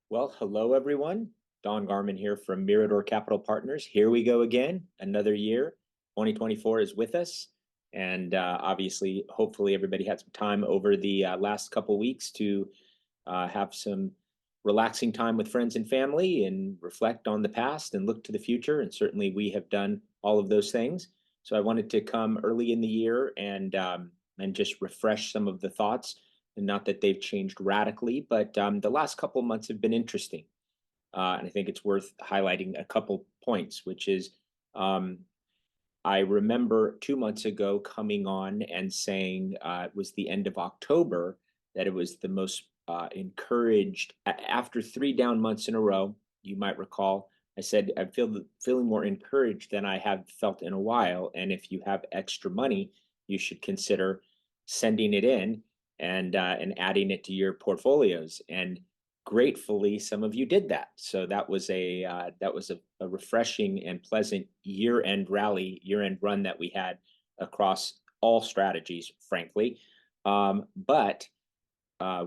Well, hello everyone. Don Garman here from Mirador Capital Partners. Here we go again. Another year. 2024 is with us. And obviously, hopefully, everybody had some time over the last couple weeks to have some relaxing time with friends and family and reflect on the past and look to the future. And certainly, we have done all of those things. So I wanted to come early in the year and just refresh some of the thoughts, and not that they've changed radically, but the last couple of months have been interesting. And I think it's worth highlighting a couple points, which is um, I remember 2 months ago coming on and saying it was the end of October that it was the most encouraged after 3 down months in a row. You might recall I said I feel feeling more encouraged than I have felt in a while, and if you have extra money, you should consider sending it in and adding it to your portfolios. And gratefully, some of you did that. So that was a refreshing and pleasant year-end run that we had across all strategies, frankly. But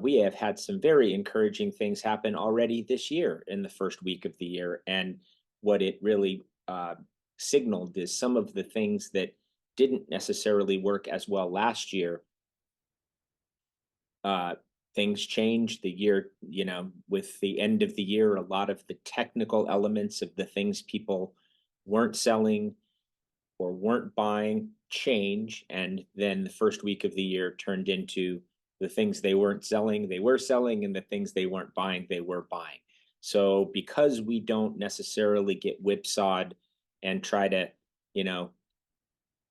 we have had some very encouraging things happen already this year in the first week of the year. And what it really signaled is some of the things that didn't necessarily work as well last year. uh, Things changed the year, with the end of the year, a lot of the technical elements of the things people weren't selling or weren't buying change. And then the first week of the year turned into the things they weren't selling, they were selling, and the things they weren't buying, they were buying. So because we don't necessarily get whipsawed and try to, you know,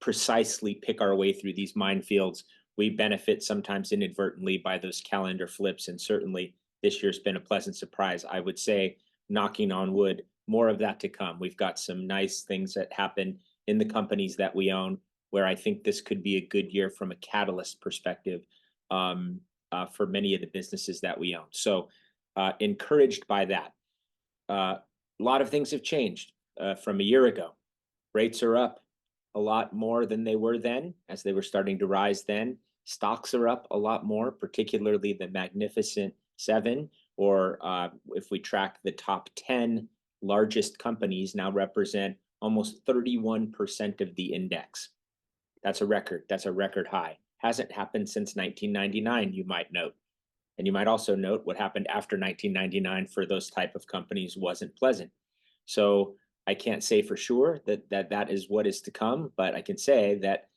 precisely pick our way through these minefields, we benefit sometimes inadvertently by those calendar flips. And certainly this year's been a pleasant surprise. I would say, knocking on wood, more of that to come. We've got some nice things that happen in the companies that we own where I think this could be a good year from a catalyst perspective, for many of the businesses that we own. So, encouraged by that. A lot of things have changed from a year ago. Rates are up a lot more than they were then, as they were starting to rise then. Stocks are up a lot more, particularly the Magnificent Seven, or if we track the top 10 largest companies, now represent almost 31% of the index. That's a record. That's a record high. Hasn't happened since 1999, you might note. And you might also note what happened after 1999 for those type of companies wasn't pleasant. So I can't say for sure that is what is to come, but I can say that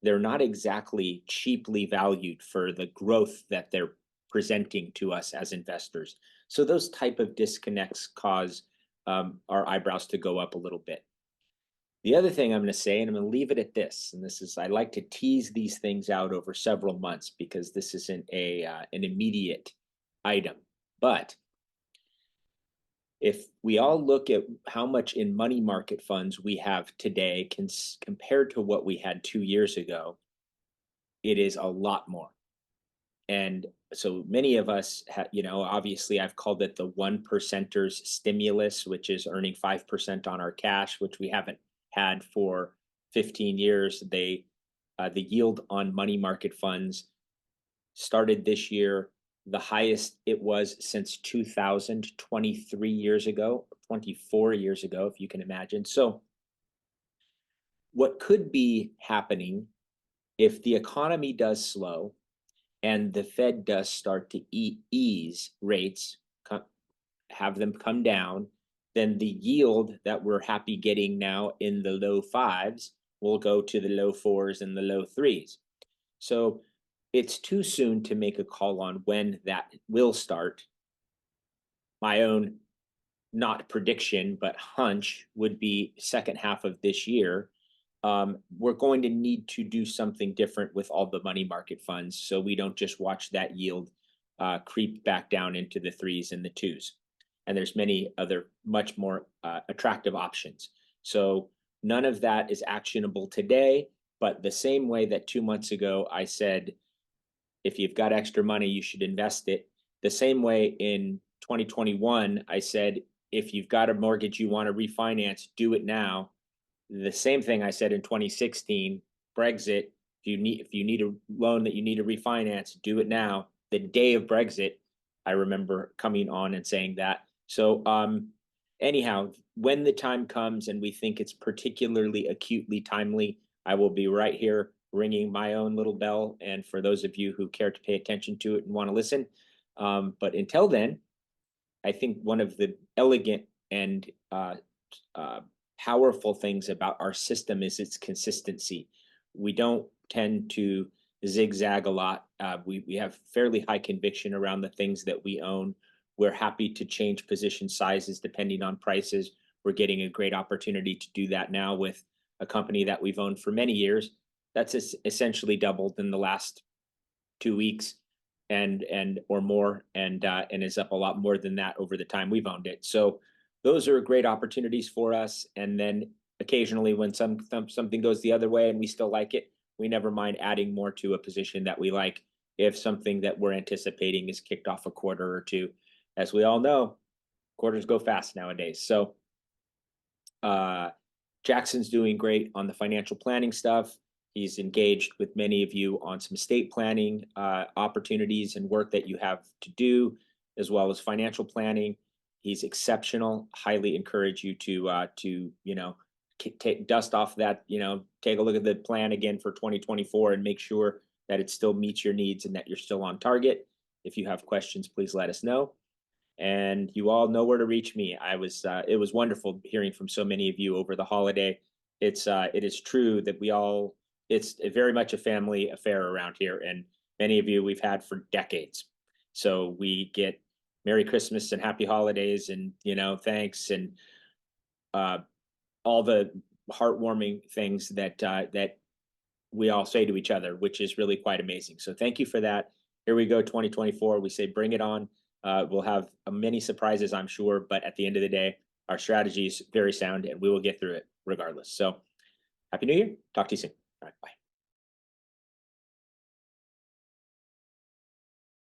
they're not exactly cheaply valued for the growth that they're presenting to us as investors. So those type of disconnects cause our eyebrows to go up a little bit. The other thing I'm going to say, and I'm going to leave it at this, and this is, I like to tease these things out over several months because this isn't an immediate item. But if we all look at how much in money market funds we have today compared to what we had 2 years ago, it is a lot more. And so many of us, obviously I've called it the 1%ers stimulus, which is earning 5% on our cash, which we haven't had for 15 years. The yield on money market funds started this year the highest it was since 2000, 23 years ago, 24 years ago, if you can imagine. So what could be happening if the economy does slow and the Fed does start to ease rates, have them come down, then the yield that we're happy getting now in the low fives will go to the low fours and the low threes. So it's too soon to make a call on when that will start. My own, not prediction, but hunch would be second half of this year. We're going to need to do something different with all the money market funds so we don't just watch that yield creep back down into the threes and the twos. And there's many other much more attractive options. So none of that is actionable today, but the same way that 2 months ago I said, if you've got extra money, you should invest it. The same way in 2021, I said, if you've got a mortgage you want to refinance, do it now. The same thing I said in 2016, Brexit, if you need a loan that you need to refinance, do it now. The day of Brexit, I remember coming on and saying that. So anyhow, when the time comes and we think it's particularly acutely timely, I will be right here ringing my own little bell. And for those of you who care to pay attention to it and want to listen, but until then, I think one of the elegant and uh, powerful things about our system is its consistency. We don't tend to zigzag a lot. We have fairly high conviction around the things that we own. We're happy to change position sizes depending on prices. We're getting a great opportunity to do that now with a company that we've owned for many years. That's essentially doubled in the last 2 weeks and or more, and is up a lot more than that over the time we've owned it. So those are great opportunities for us. And then occasionally when something goes the other way and we still like it, we never mind adding more to a position that we like if something that we're anticipating is kicked off a quarter or two. As we all know, quarters go fast nowadays. So Jackson's doing great on the financial planning stuff. He's engaged with many of you on some estate planning opportunities and work that you have to do, as well as financial planning. He's exceptional. Highly encourage you to take dust off that, take a look at the plan again for 2024 and make sure that it still meets your needs and that you're still on target. If you have questions, please let us know. And you all know where to reach me. It was wonderful hearing from so many of you over the holiday. It is true that it's very much a family affair around here, and many of you we've had for decades. So we get Merry Christmas and Happy Holidays, and thanks, and all the heartwarming things that we all say to each other, which is really quite amazing. So thank you for that. Here we go, 2024. We say bring it on. We'll have many surprises, I'm sure, but at the end of the day, our strategy is very sound and we will get through it regardless. So happy New Year. Talk to you soon. All right, bye.